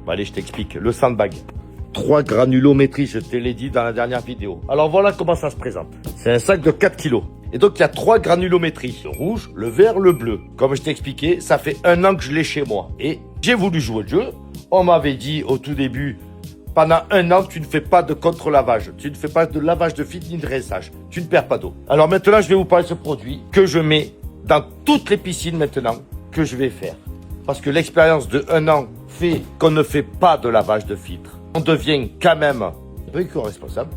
Bon, allez, je t'explique. Le sandbag. 3 granulométries, je te l'ai dit dans la dernière vidéo. Alors voilà comment ça se présente. C'est un sac de 4 kilos. Et donc il y a 3 granulométries. Le rouge, le vert, le bleu. Comme je t'ai expliqué, ça fait 1 an que je l'ai chez moi. Et j'ai voulu jouer le jeu. On m'avait dit au tout début, pendant 1 an, tu ne fais pas de contre-lavage. Tu ne fais pas de lavage de filtre ni de rinçage. Tu ne perds pas d'eau. Alors maintenant, je vais vous parler de ce produit que je mets dans toutes les piscines maintenant que je vais faire. Parce que l'expérience de 1 an fait qu'on ne fait pas de lavage de filtre. On devient quand même un peu éco-responsable.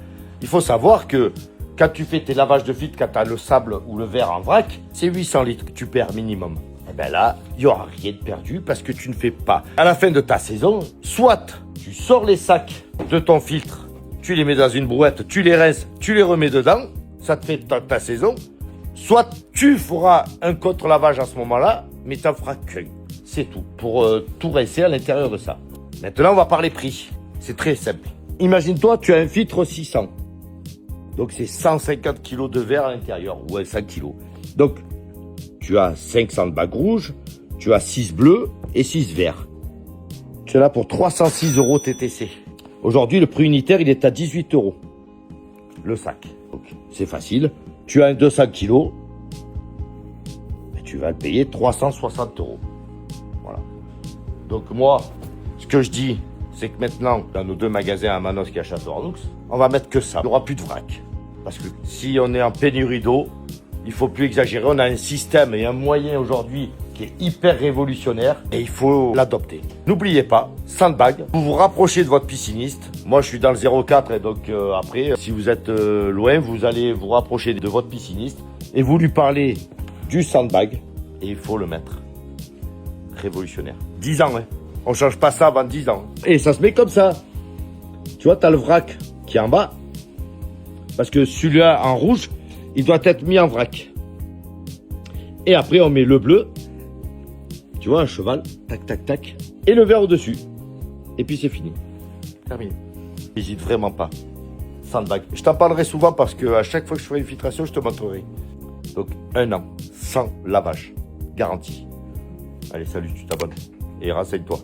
Il faut savoir que quand tu fais tes lavages de filtre, quand tu as le sable ou le verre en vrac, c'est 800 litres que tu perds minimum. Et bien là, il n'y aura rien de perdu parce que tu ne fais pas. À la fin de ta saison, soit tu sors les sacs de ton filtre, tu les mets dans une brouette, tu les rinces, tu les remets dedans, ça te fait ta saison. Soit tu feras un contre-lavage à ce moment-là, mais tu n'en feras qu'un. C'est tout, pour tout rincer à l'intérieur de ça. Maintenant, on va parler prix. C'est très simple. Imagine-toi, tu as un filtre 600. Donc, c'est 150 kg de verre à l'intérieur, ou 5 kg. Donc, tu as 500 de bagues rouges, tu as 6 bleus et 6 verts. Tu es là pour 306 € TTC. Aujourd'hui, le prix unitaire, il est à 18 €. Le sac. Donc, c'est facile. Tu as un 200 kg, et tu vas le payer 360 €. Voilà. Donc, moi, ce que je dis, c'est que maintenant, dans nos 2 magasins à Manos qui est à Château-Ornoux, on va mettre que ça. Il n'y aura plus de vrac. Parce que si on est en pénurie d'eau, il faut plus exagérer. On a un système et un moyen aujourd'hui qui est hyper révolutionnaire et il faut l'adopter. N'oubliez pas, sandbag, vous vous rapprochez de votre pisciniste. Moi, je suis dans le 04 et donc après, si vous êtes loin, vous allez vous rapprocher de votre pisciniste et vous lui parlez du sandbag et il faut le mettre. Révolutionnaire. 10 ans, hein. On change pas ça avant 10 ans. Et ça se met comme ça. Tu vois, tu as le vrac qui est en bas. Parce que celui-là en rouge, il doit être mis en vrac. Et après, on met le bleu. Tu vois, un cheval. Tac, tac, tac. Et le vert au-dessus. Et puis c'est fini. Terminé. N'hésite vraiment pas. Sandbag. Je t'en parlerai souvent parce que à chaque fois que je ferai une filtration, je te montrerai. Donc, 1 an. Sans lavage. Garantie. Allez, salut, tu t'abonnes. Et renseigne-toi.